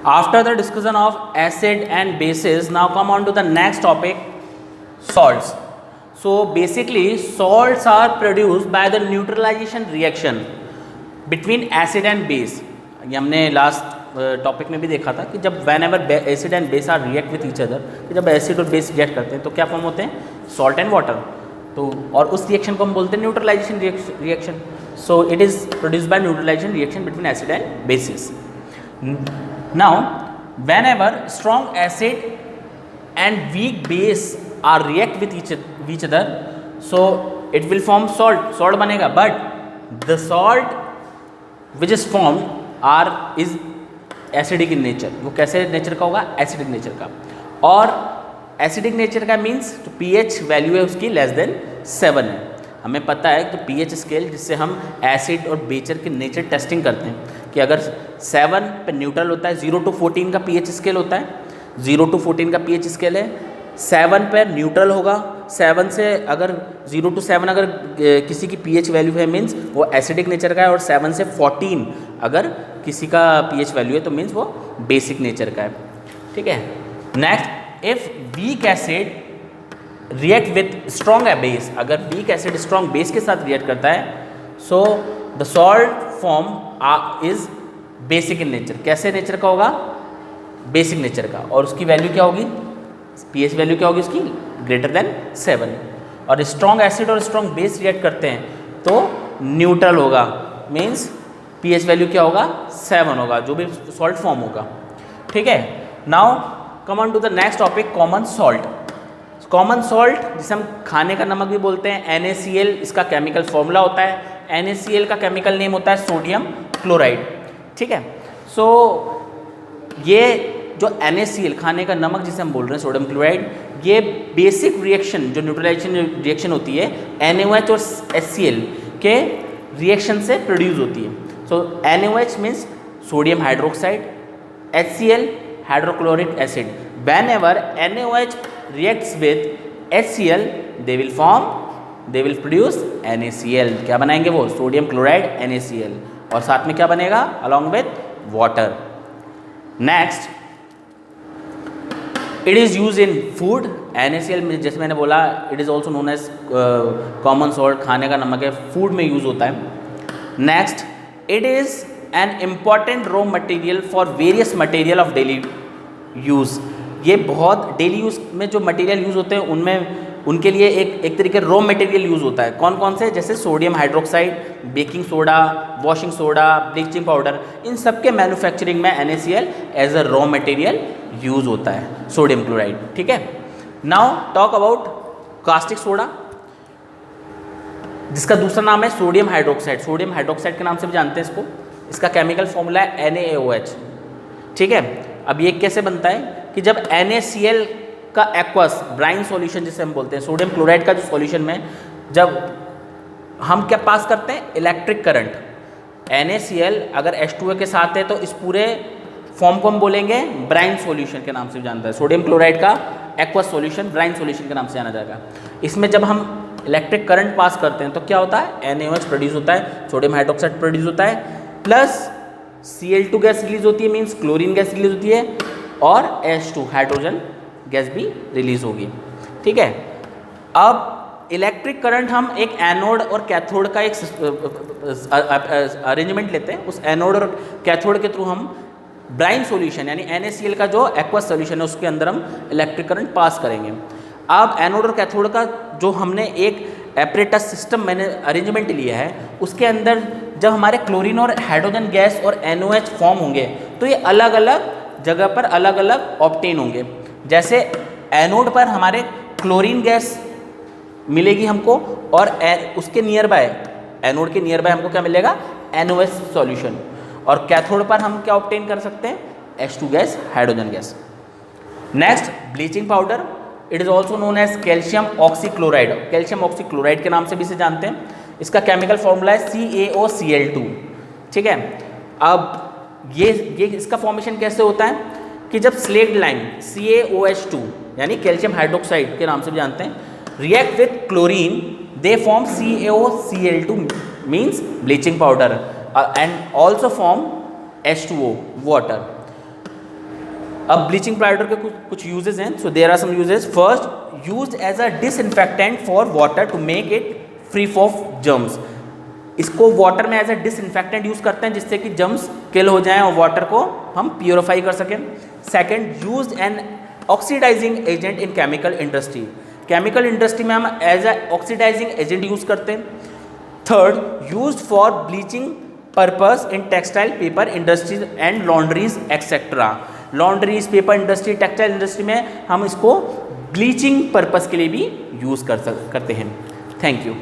After the discussion of acid and bases, now come on to the next topic, salts. So basically salts are produced by the neutralization reaction between acid and base. ये हमने last topic में भी देखा था कि जब whenever acid and base are react with each other, कि जब एसिड और बेस रिएक्ट करते हैं तो क्या फॉर्म होते हैं, सॉल्ट एंड वाटर. तो और उस रिएक्शन को हम बोलते हैं neutralization reaction. So it is produced by neutralization reaction between acid and bases. Now, whenever strong acid and weak base are react with each other, so it will form salt. Salt बनेगा, but the salt which is formed is acidic in nature. वो कैसे nature का होगा, acidic nature का. और acidic nature का means तो pH value है उसकी लेस देन 7 है. हमें पता है कि pH स्केल जिससे हम एसिड और बेचर की नेचर टेस्टिंग करते हैं कि अगर 7 पे न्यूट्रल होता है, 0 to 14 का pH स्केल होता है, 0 to 14 का pH स्केल है, 7 पे न्यूट्रल होगा. 7 से अगर 0 to 7 अगर किसी की pH वैल्यू है मीन्स वो एसिडिक नेचर का है, और 7 से 14 अगर किसी का pH वैल्यू है तो मीन्स वो बेसिक नेचर का है. ठीक है. Next, if weak acid react with strong base, अगर वीक एसिड स्ट्रॉन्ग बेस के साथ रिएक्ट करता है, so the salt form is basic in nature. कैसे नेचर का होगा, बेसिक नेचर का. और उसकी वैल्यू क्या होगी, pH वैल्यू क्या होगी उसकी, ग्रेटर देन 7. और स्ट्रॉन्ग एसिड और स्ट्रॉन्ग बेस रिएक्ट करते हैं तो न्यूट्रल होगा, मीन्स pH वैल्यू क्या होगा, 7 होगा, जो भी सॉल्ट फॉर्म होगा. ठीक है. Now come on to the next topic, common salt. Common salt जिसे हम खाने का नमक भी बोलते हैं, NaCl इसका केमिकल फॉर्मूला होता है. NaCl का केमिकल नेम होता है सोडियम क्लोराइड. ठीक है. सो ये जो NaCl खाने का नमक जिसे हम बोल रहे हैं सोडियम क्लोराइड, ये बेसिक रिएक्शन जो न्यूट्रलाइजेशन रिएक्शन होती है NaOH और HCl के रिएक्शन से प्रोड्यूस होती है. सो NaOH means sodium hydroxide, HCl hydrochloric acid. Whenever NaOH reacts with HCl, they will produce NaCl. क्या बनाएंगे वो, सोडियम क्लोराइड NaCl. और साथ में क्या बनेगा, along with water. Next, it is used in food. NaCl में जैसे मैंने बोला, it is also known as common salt, खाने का नमक है, फूड में यूज होता है. Next, it is an important raw material for various material of daily use. ये बहुत डेली यूज़ में जो मटेरियल यूज़ होते हैं उनमें उनके लिए एक तरीके रॉ मटेरियल यूज़ होता है. कौन कौन से, जैसे sodium hydroxide, baking soda, washing soda, bleaching powder, इन सब के मैन्युफैक्चरिंग में NaCl as a raw material use होता है, सोडियम क्लोराइड. ठीक है. Now talk about caustic soda, जिसका दूसरा नाम है सोडियम हाइड्रोक्साइड. सोडियम हाइड्रोक्साइड के नाम से भी जानते हैं इसको. इसका केमिकल फॉर्मूला है NaOH. ठीक है. अब ये कैसे बनता है कि जब NaCl का एक्वस ब्राइन सॉल्यूशन जिसे हम बोलते हैं, सोडियम क्लोराइड का जो सॉल्यूशन में जब हम क्या पास करते हैं, इलेक्ट्रिक करंट. NaCl अगर H2O के साथ है तो इस पूरे फॉर्म को हम बोलेंगे ब्राइन सॉल्यूशन के नाम से जानता है. सोडियम क्लोराइड का एक्वस सॉल्यूशन ब्राइन सॉल्यूशन के नाम से जाना जाएगा. इसमें जब हम इलेक्ट्रिक करंट पास करते हैं तो क्या होता है, NaOH प्रोड्यूस होता है, सोडियम हाइड्रोक्साइड प्रोड्यूस होता है, प्लस Cl2 गैस रिलीज होती है, मीन्स क्लोरीन गैस रिलीज होती है, और H2 हाइड्रोजन गैस भी रिलीज होगी. ठीक है. अब इलेक्ट्रिक करंट हम एक एनोड और कैथोड का एक अरेंजमेंट लेते हैं. उस एनोड और कैथोड के थ्रू हम ब्राइन सॉल्यूशन यानी NaCl का जो एक्वस सॉल्यूशन है उसके अंदर हम इलेक्ट्रिक करंट पास करेंगे. अब एनोड और कैथोड का जो हमने एक एपरेटस सिस्टम मैंने अरेंजमेंट लिया है, उसके अंदर जब हमारे क्लोरीन और हाइड्रोजन गैस और NaOH फॉर्म होंगे तो ये अलग अलग जगह पर अलग अलग ऑब्टेन होंगे. जैसे एनोड पर हमारे क्लोरीन गैस मिलेगी हमको, और उसके नियर बाय, एनोड के नियर बाय हमको क्या मिलेगा, NaOH सॉल्यूशन. और कैथोड पर हम क्या ऑब्टेन कर सकते हैं, H2 gas, hydrogen gas. Next, bleaching powder. It is also known as calcium oxychloride. Calcium oxychloride के नाम से भी इसे जानते हैं. इसका केमिकल फॉर्मूला है CaOCl2. ठीक है. अब ये इसका फॉर्मेशन कैसे होता है कि जब स्लेक्ड लाइम CaOH2 यानी कैल्शियम हाइड्रोक्साइड के नाम से भी जानते हैं, react with chlorine, they form CaOCl2 means bleaching powder, and also form H2O water. अब ब्लीचिंग पाउडर के कुछ यूजेस हैं. So there are some uses. First, used as a disinfectant for water to make it free of germs. इसको water में as a disinfectant use करते हैं जिससे कि जर्म्स किल हो जाएं और वाटर को हम प्योरीफाई कर सकें. Second, used an oxidizing agent in chemical industry. Chemical industry में हम as a oxidizing agent use करते हैं. Third, used for bleaching purpose in textile, paper industries and laundries etcetera. Laundries, paper industry, textile industry में हम इसको bleaching purpose के लिए भी यूज़ करते हैं. Thank you.